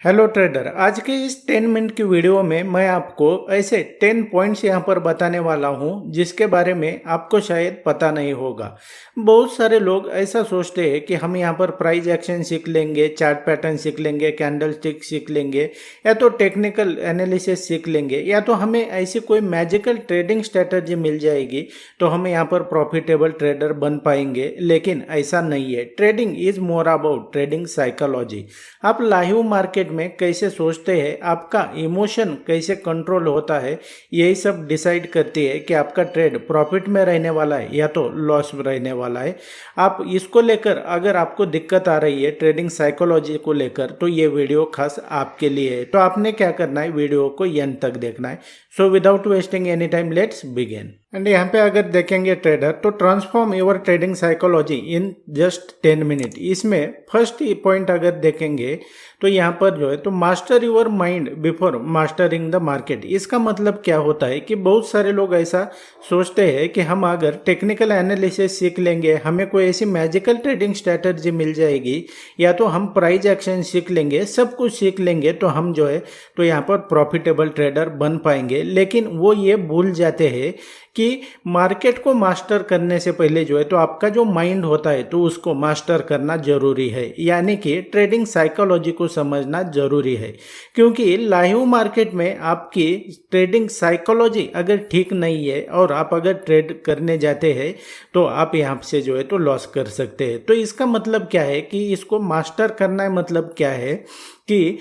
Hello trader, आज के इस 10 मिनट की वीडियो में मैं आपको ऐसे 10 पॉइंट्स यहाँ पर बताने वाला हूँ जिसके बारे में आपको शायद पता नहीं होगा। बहुत सारे लोग ऐसा सोचते हैं कि हम यहाँ पर प्राइस एक्शन सीख लेंगे, चार्ट पैटर्न सीख लेंगे, कैंडल स्टिक सीख लेंगे या तो टेक्निकल एनालिसिस सीख लेंगे या तो हमें ऐसी कोई मैजिकल ट्रेडिंग स्ट्रेटजी मिल जाएगी तो हम यहाँ पर प्रॉफिटेबल ट्रेडर बन पाएंगे। लेकिन ऐसा नहीं है। Trading is more about trading psychology. आप लाइव मार्केट में कैसे सोचते हैं, आपका इमोशन कैसे कंट्रोल होता है, यही सब डिसाइड करती है कि आपका ट्रेड प्रॉफिट में रहने वाला है या तो लॉस में रहने वाला है। आप इसको लेकर अगर आपको दिक्कत आ रही है ट्रेडिंग साइकोलॉजी को लेकर तो ये वीडियो खास आपके लिए है। तो आपने क्या करना है, वीडियो को एंड तक देखना है। So without wasting any time let's begin. And यहाँ पे अगर देखेंगे ट्रेडर तो transform your trading psychology in just 10 minute. इसमें फर्स्ट पॉइंट अगर देखेंगे तो यहाँ पर जो है तो master your mind before mastering the market. इसका मतलब क्या होता है कि बहुत सारे लोग ऐसा सोचते हैं कि हम अगर टेक्निकल एनालिसिस सीख लेंगे, हमें कोई ऐसी मैजिकल ट्रेडिंग स्ट्रेटजी मिल जाएगी या तो हम प्राइस एक्शन सीख लेंगे, सब कुछ सीख लेंगे तो हम जो है तो यहाँ पर प्रॉफिटेबल ट्रेडर बन पाएंगे। लेकिन वो ये भूल जाते हैं कि मार्केट को मास्टर करने से पहले जो है तो आपका जो माइंड होता है तो उसको मास्टर करना जरूरी है, यानी कि ट्रेडिंग साइकोलॉजी को समझना जरूरी है। क्योंकि लाइव मार्केट में आपकी ट्रेडिंग साइकोलॉजी अगर ठीक नहीं है और आप अगर ट्रेड करने जाते हैं तो आप यहाँ से जो है तो लॉस कर सकते हैं। तो इसका मतलब क्या है कि इसको मास्टर करना है, मतलब क्या है कि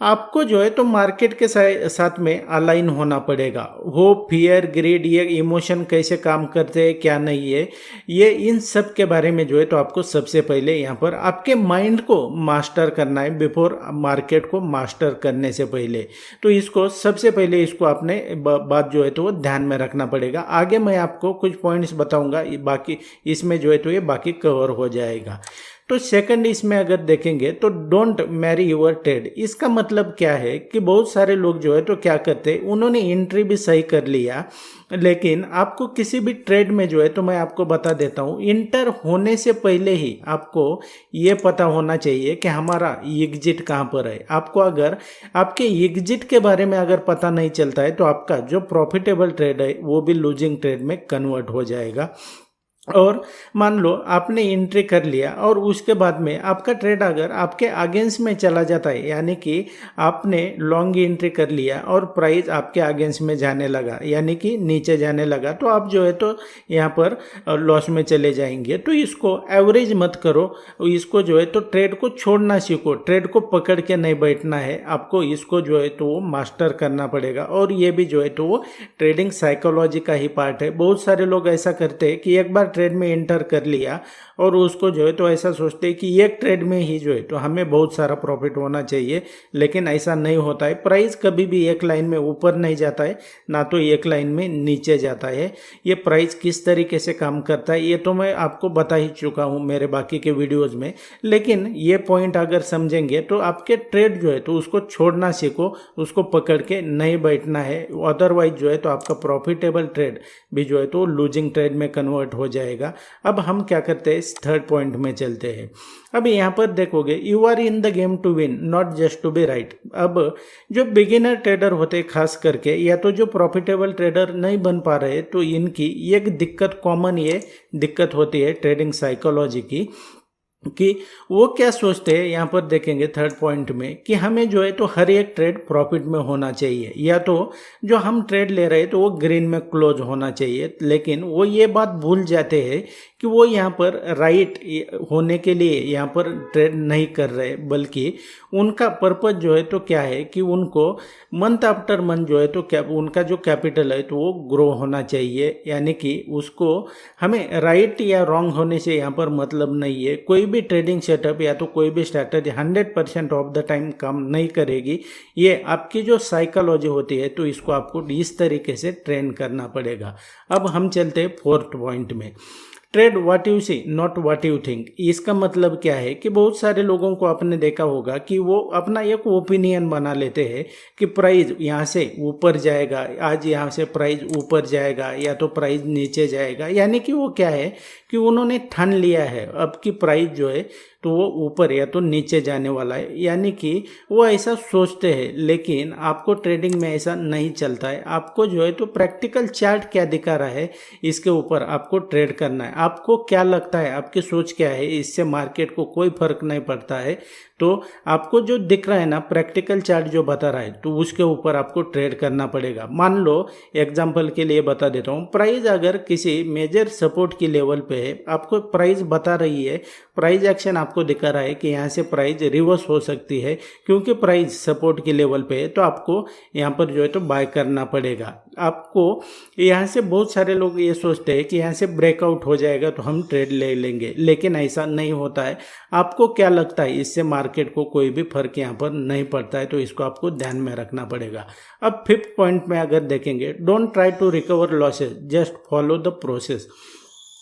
आपको जो है तो मार्केट के साथ में अलाइन होना पड़ेगा। होप, फियर, ग्रीड, ये इमोशन कैसे काम करते हैं, क्या नहीं है, ये इन सब के बारे में जो है तो आपको सबसे पहले यहाँ पर आपके माइंड को मास्टर करना है बिफोर मार्केट को मास्टर करने से पहले। तो इसको सबसे पहले इसको आपने बात जो है तो वो ध्यान में रखना पड़ेगा। आगे मैं आपको कुछ पॉइंट्स बताऊंगा, बाकी इसमें जो है तो ये बाकी कवर हो जाएगा। तो सेकंड इसमें अगर देखेंगे तो डोंट मैरी योर ट्रेड। इसका मतलब क्या है कि बहुत सारे लोग जो है तो क्या करते हैं, उन्होंने एंट्री भी सही कर लिया लेकिन आपको किसी भी ट्रेड में जो है तो मैं आपको बता देता हूँ, इंटर होने से पहले ही आपको ये पता होना चाहिए कि हमारा एग्जिट कहाँ पर है। आपको अगर आपके एग्जिट के बारे में अगर पता नहीं चलता है तो आपका जो प्रॉफिटेबल ट्रेड है वो भी लूजिंग ट्रेड में कन्वर्ट हो जाएगा। और मान लो आपने एंट्री कर लिया और उसके बाद में आपका ट्रेड अगर आपके अगेंस्ट में चला जाता है, यानी कि आपने लॉन्ग एंट्री कर लिया और प्राइस आपके अगेंस्ट में जाने लगा, यानी कि नीचे जाने लगा, तो आप जो है तो यहाँ पर लॉस में चले जाएंगे। तो इसको एवरेज मत करो, इसको जो है तो ट्रेड को छोड़ना सीखो। ट्रेड को पकड़ के नहीं बैठना है, आपको इसको जो है तो वो मास्टर करना पड़ेगा। और ये भी जो है तो वो ट्रेडिंग साइकोलॉजी का ही पार्ट है। बहुत सारे लोग ऐसा करते हैं कि एक बार ट्रेड में एंटर कर लिया और उसको जो है तो ऐसा सोचते हैं कि एक ट्रेड में ही जो है तो हमें बहुत सारा प्रॉफिट होना चाहिए, लेकिन ऐसा नहीं होता है। प्राइस कभी भी एक लाइन में ऊपर नहीं जाता है, ना तो एक लाइन में नीचे जाता है। ये प्राइस किस तरीके से काम करता है ये तो मैं आपको बता ही चुका हूँ मेरे बाकी के वीडियोज़ में, लेकिन ये पॉइंट अगर समझेंगे तो आपके ट्रेड जो है तो उसको छोड़ना सीखो, उसको पकड़ के नहीं बैठना है। अदरवाइज जो है तो आपका प्रॉफिटेबल ट्रेड भी जो है तो लूजिंग ट्रेड में कन्वर्ट हो जाएगा। अब हम क्या करते हैं, थर्ड पॉइंट में चलते हैं। अब यहाँ पर देखोगे, you are in the game to win not just to be right. अब जो बिगिनर ट्रेडर होते हैं खास करके, या तो जो प्रॉफिटेबल ट्रेडर नहीं बन पा रहे, तो इनकी एक दिक्कत, कॉमन ये दिक्कत होती है ट्रेडिंग साइकोलॉजी की, कि वो क्या सोचते हैं। यहाँ पर देखेंगे थर्ड पॉइंट में कि हमें जो है तो हर एक ट्रेड प्रॉफिट में होना चाहिए, या तो जो हम ट्रेड ले रहे हैं तो वो ग्रीन में क्लोज होना चाहिए। लेकिन वो ये बात भूल जाते हैं कि वो यहाँ पर राइट होने के लिए यहाँ पर ट्रेड नहीं कर रहे, बल्कि उनका पर्पज जो है तो क्या है कि उनको मंथ आफ्टर मंथ जो है तो क्या उनका जो कैपिटल है तो वो ग्रो होना चाहिए। यानी कि उसको हमें राइट या रॉन्ग होने से यहाँ पर मतलब नहीं है। कोई भी ट्रेडिंग सेटअप या तो कोई भी स्ट्रैटेजी 100% ऑफ द टाइम काम नहीं करेगी। ये आपकी जो साइकोलॉजी होती है तो इसको आपको इस तरीके से ट्रेन करना पड़ेगा। अब हम चलते हैं फोर्थ पॉइंट में, trade what you see not what you think. इसका मतलब क्या है कि बहुत सारे लोगों को आपने देखा होगा कि वो अपना एक ओपिनियन बना लेते हैं कि प्राइस यहाँ से ऊपर जाएगा, आज यहाँ से प्राइस ऊपर जाएगा या तो प्राइस नीचे जाएगा। यानी कि वो क्या है कि उन्होंने ठान लिया है अब की प्राइस जो है तो वो ऊपर या तो नीचे जाने वाला है, यानी कि वो ऐसा सोचते हैं। लेकिन आपको ट्रेडिंग में ऐसा नहीं चलता है। आपको जो है तो प्रैक्टिकल चार्ट क्या दिखा रहा है इसके ऊपर आपको ट्रेड करना है। आपको क्या लगता है, आपकी सोच क्या है, इससे मार्केट को कोई फर्क नहीं पड़ता है। तो आपको जो दिख रहा है ना, प्रैक्टिकल चार्ट जो बता रहा है, तो उसके ऊपर आपको ट्रेड करना पड़ेगा। मान लो एग्जांपल के लिए बता देता हूँ, प्राइस अगर किसी मेजर सपोर्ट की लेवल पे है, आपको प्राइस बता रही है, प्राइस एक्शन आपको दिखा रहा है कि यहाँ से प्राइस रिवर्स हो सकती है क्योंकि प्राइस सपोर्ट की लेवल पे है, तो आपको यहाँ पर जो है तो बाय करना पड़ेगा। आपको यहाँ से बहुत सारे लोग ये सोचते हैं कि यहाँ से ब्रेकआउट हो जाएगा तो हम ट्रेड ले लेंगे, लेकिन ऐसा नहीं होता है। आपको क्या लगता है, इससे मार्केट को कोई भी फर्क यहाँ पर नहीं पड़ता है, तो इसको आपको ध्यान में रखना पड़ेगा। अब 5th पॉइंट में अगर देखेंगे, don't try to recover losses, just follow the process.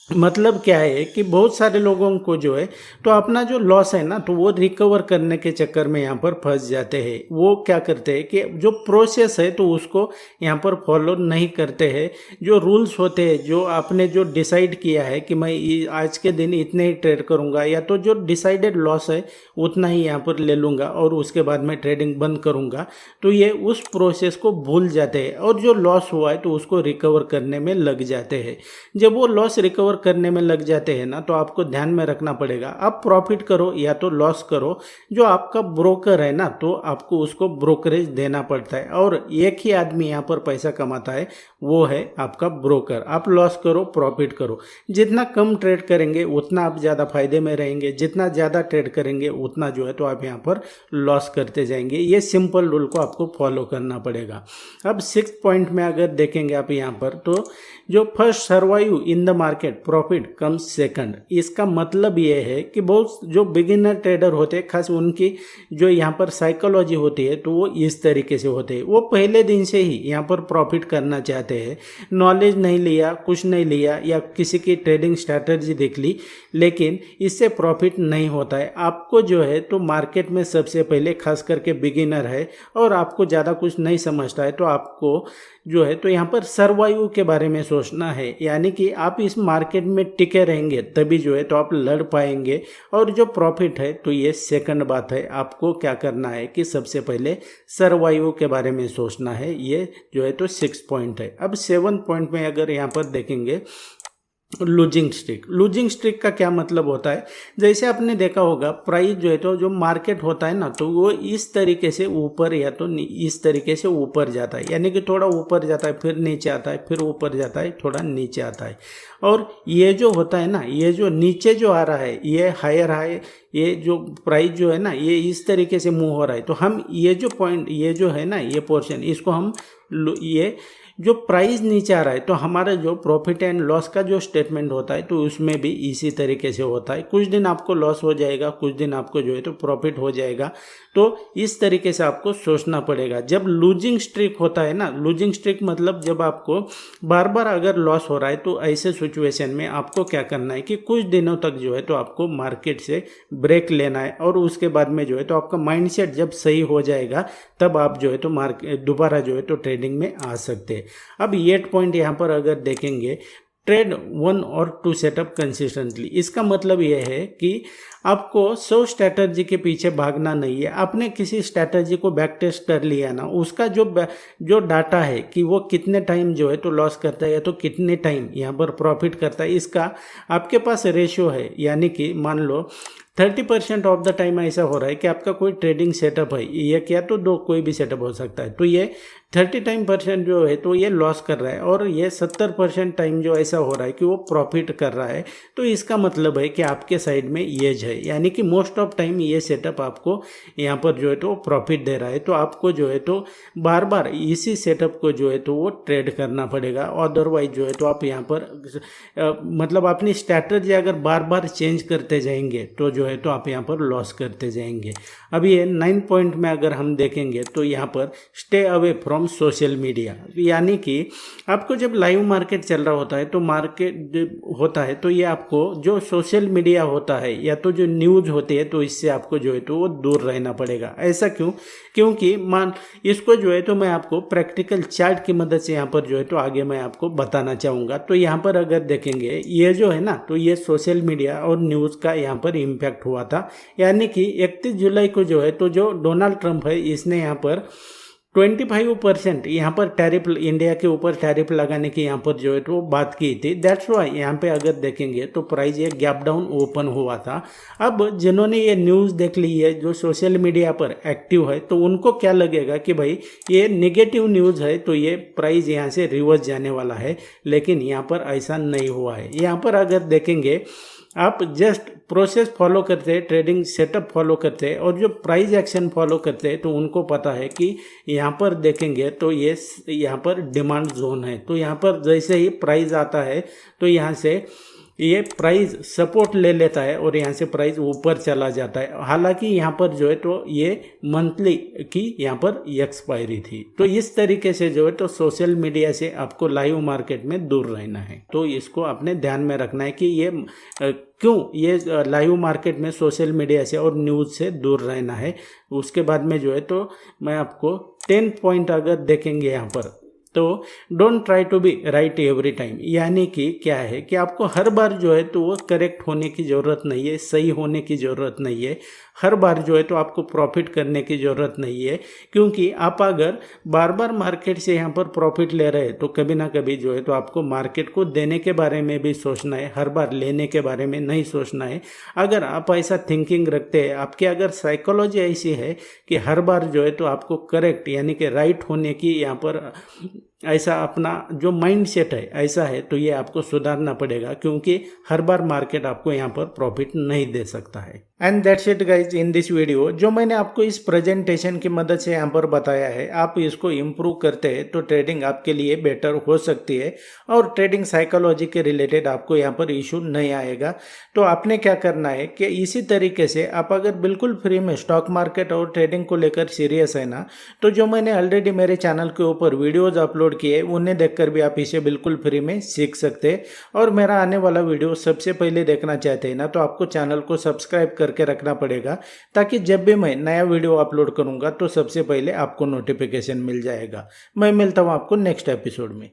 मतलब क्या है कि बहुत सारे लोगों को जो है तो अपना जो लॉस है ना, तो वो रिकवर करने के चक्कर में यहाँ पर फंस जाते हैं। वो क्या करते हैं कि जो प्रोसेस है तो उसको यहाँ पर फॉलो नहीं करते हैं। जो रूल्स होते हैं, जो आपने जो डिसाइड किया है कि मैं आज के दिन इतने ही ट्रेड करूँगा, या तो जो डिसाइडेड लॉस है उतना ही यहाँ पर ले लूँगा और उसके बाद मैं ट्रेडिंग बंद करूँगा, तो ये उस प्रोसेस को भूल जाते हैं और जो लॉस हुआ है तो उसको रिकवर करने में लग जाते हैं। जब वो लॉस रिकवर करने में लग जाते हैं ना, तो आपको ध्यान में रखना पड़ेगा, आप प्रॉफिट करो या तो लॉस करो, जो आपका ब्रोकर है ना, तो आपको उसको ब्रोकरेज देना पड़ता है। और एक ही आदमी यहाँ पर पैसा कमाता है, वो है आपका ब्रोकर। आप लॉस करो प्रॉफिट करो, जितना कम ट्रेड करेंगे उतना आप ज़्यादा फायदे में रहेंगे, जितना ज़्यादा ट्रेड करेंगे उतना जो है तो आप यहाँ पर लॉस करते जाएंगे। ये सिंपल रूल को आपको फॉलो करना पड़ेगा। अब 6th पॉइंट में अगर देखेंगे आप यहाँ पर, तो जो first survive in the market profit comes second. इसका मतलब ये है कि बहुत जो बिगिनर ट्रेडर होते हैं, खास उनकी जो यहाँ पर साइकोलॉजी होती है, तो वो इस तरीके से होते हैं। वो पहले दिन से ही यहाँ पर प्रॉफिट करना चाहते हैं। नॉलेज नहीं लिया, कुछ नहीं लिया, या किसी की ट्रेडिंग स्ट्रैटेजी देख ली, लेकिन इससे प्रॉफिट नहीं होता है। आपको जो है तो मार्केट में सबसे पहले, खास करके बिगिनर है और आपको ज़्यादा कुछ नहीं समझता है, तो आपको जो है तो यहाँ पर सर्वाइव के बारे में सोचना है। यानी कि आप इस मार्केट में टिके रहेंगे तभी जो है तो आप लड़ पाएंगे। और जो प्रॉफिट है तो ये सेकंड बात है। आपको क्या करना है कि सबसे पहले सर्वाइव के बारे में सोचना है। ये जो है तो 6 पॉइंट है। अब 7th पॉइंट में अगर यहाँ पर देखेंगे, लूजिंग स्ट्रिक। लूजिंग स्ट्रिक का क्या मतलब होता है, जैसे आपने देखा होगा प्राइस जो है तो जो मार्केट होता है ना, तो वो इस तरीके से ऊपर या तो इस तरीके से ऊपर जाता है, यानी कि थोड़ा ऊपर जाता है, फिर नीचे आता है, फिर ऊपर जाता है, थोड़ा नीचे आता है। और ये जो होता है ना, ये जो नीचे जो आ रहा है, ये हायर हाई, ये जो प्राइस जो है ना, ये इस तरीके से मूव हो रहा है। तो हम ये जो पॉइंट, ये जो है ना, ये पोर्शन, इसको हम ये जो प्राइस नीचे आ रहा है, तो हमारा जो प्रॉफिट एंड लॉस का जो स्टेटमेंट होता है, तो उसमें भी इसी तरीके से होता है। कुछ दिन आपको लॉस हो जाएगा, कुछ दिन आपको जो है तो प्रॉफिट हो जाएगा। तो इस तरीके से आपको सोचना पड़ेगा। जब लूजिंग स्ट्रिक होता है ना, लूजिंग स्ट्रिक मतलब जब आपको बार बार अगर लॉस हो रहा है, तो ऐसे सिचुएशन में आपको क्या करना है कि कुछ दिनों तक जो है तो आपको मार्केट से ब्रेक लेना है, और उसके बाद में जो है तो आपका माइंडसेट जब सही हो जाएगा, तब आप जो है तो मार्केट दोबारा जो है तो ट्रेडिंग में आ सकते हैं। अब 8 पॉइंट यहाँ पर अगर देखेंगे, ट्रेड 1 और 2 सेटअप कंसिस्टेंटली। इसका मतलब यह है कि आपको 100 स्ट्रैटेजी के पीछे भागना नहीं है। आपने किसी स्ट्रैटेजी को बैक टेस्ट कर लिया ना, उसका जो डाटा है कि वो कितने टाइम जो है तो लॉस करता है या तो कितने टाइम यहाँ पर प्रॉफिट करता है, इसका आपके पास रेशियो है। यानी कि मान लो 30% ऑफ द टाइम ऐसा हो रहा है कि आपका कोई ट्रेडिंग सेटअप है, ये क्या तो दो कोई भी सेटअप हो सकता है, तो ये 30% जो है तो ये लॉस कर रहा है, और ये 70% टाइम जो ऐसा हो रहा है कि वो प्रॉफिट कर रहा है। तो इसका मतलब है कि आपके साइड में एज है, यानी कि मोस्ट ऑफ टाइम ये सेटअप आपको यहाँ पर जो है तो प्रॉफिट दे रहा है। तो आपको जो है तो बार बार इसी सेटअप को जो है तो वो ट्रेड करना पड़ेगा। अदरवाइज जो है तो आप यहाँ पर मतलब अपनी स्ट्रैटेजी अगर बार बार चेंज करते जाएंगे, तो जो है तो आप यहाँ पर लॉस करते जाएंगे। अब ये 9 पॉइंट में अगर हम देखेंगे, तो यहाँ पर stay away from from social media. यानी कि आपको जब लाइव मार्केट चल रहा होता है तो मार्केट होता है तो ये आपको जो सोशल मीडिया होता है या तो जो न्यूज़ होती है तो इससे आपको जो है तो वो दूर रहना पड़ेगा। ऐसा क्यों? क्योंकि मान इसको जो है तो मैं आपको प्रैक्टिकल चार्ट की मदद से यहाँ पर जो है तो आगे मैं आपको बताना चाहूँगा। तो यहाँ पर अगर देखेंगे ये जो है ना तो ये सोशल मीडिया और न्यूज़ का यहाँ पर इम्पैक्ट हुआ था। यानी कि 31 जुलाई को जो है तो जो डोनाल्ड ट्रंप है इसने यहाँ पर 25% यहाँ पर टैरिफ इंडिया के ऊपर टैरिफ लगाने की यहाँ पर जो है तो वो बात की थी। दैट्स वाई यहाँ पे अगर देखेंगे तो प्राइस ये गैप डाउन ओपन हुआ था। अब जिन्होंने ये न्यूज़ देख ली है जो सोशल मीडिया पर एक्टिव है तो उनको क्या लगेगा कि भाई ये नेगेटिव न्यूज़ है तो ये प्राइस यहाँ से रिवर्स जाने वाला है, लेकिन यहाँ पर ऐसा नहीं हुआ है। यहाँ पर अगर देखेंगे आप जस्ट प्रोसेस फॉलो करते हैं, ट्रेडिंग सेटअप फॉलो करते हैं और जो प्राइस एक्शन फॉलो करते हैं तो उनको पता है कि यहाँ पर देखेंगे तो ये यहाँ पर डिमांड जोन है। तो यहाँ पर जैसे ही प्राइस आता है तो यहाँ से ये प्राइस सपोर्ट ले लेता है और यहाँ से प्राइस ऊपर चला जाता है। हालांकि यहाँ पर जो है तो ये मंथली की यहाँ पर एक्सपायरी थी। तो इस तरीके से जो है तो सोशल मीडिया से आपको लाइव मार्केट में दूर रहना है। तो इसको अपने ध्यान में रखना है कि ये क्यों ये लाइव मार्केट में सोशल मीडिया से और न्यूज़ से दूर रहना है। उसके बाद में जो है तो मैं आपको 10 पॉइंट अगर देखेंगे यहाँ पर तो don't try to be right every time. यानी कि क्या है कि आपको हर बार जो है तो वो करेक्ट होने की ज़रूरत नहीं है, सही होने की ज़रूरत नहीं है। हर बार जो है तो आपको प्रॉफिट करने की ज़रूरत नहीं है, क्योंकि आप अगर बार बार मार्केट से यहाँ पर प्रॉफिट ले रहे हैं तो कभी ना कभी जो है तो आपको मार्केट को देने के बारे में भी सोचना है, हर बार लेने के बारे में नहीं सोचना है। अगर आप ऐसा थिंकिंग रखते हैं, आपकी अगर साइकोलॉजी ऐसी है कि हर बार जो है तो आपको करेक्ट यानी कि राइट होने की यहाँ पर ऐसा अपना जो माइंड सेट है ऐसा है तो ये आपको सुधारना पड़ेगा, क्योंकि हर बार मार्केट आपको यहाँ पर प्रॉफिट नहीं दे सकता है। And that's it guys in this video. जो मैंने आपको इस प्रेजेंटेशन की मदद से यहाँ पर बताया है, आप इसको इम्प्रूव करते हैं तो ट्रेडिंग आपके लिए बेटर हो सकती है और ट्रेडिंग साइकोलॉजी के रिलेटेड आपको यहाँ पर इशू नहीं आएगा। तो आपने क्या करना है कि इसी तरीके से आप अगर बिल्कुल फ्री में स्टॉक मार्केट और ट्रेडिंग को लेकर सीरियस है ना, तो जो मैंने ऑलरेडी मेरे चैनल के ऊपर वीडियोज अपलोड किए उन्हें देखकर भी आप इसे बिल्कुल फ्री में सीख सकते हैं। और मेरा आने वाला वीडियो सबसे पहले देखना चाहते हैं ना तो आपको चैनल को सब्सक्राइब करके रखना पड़ेगा, ताकि जब भी मैं नया वीडियो अपलोड करूंगा तो सबसे पहले आपको नोटिफिकेशन मिल जाएगा। मैं मिलता हूं आपको नेक्स्ट एपिसोड में।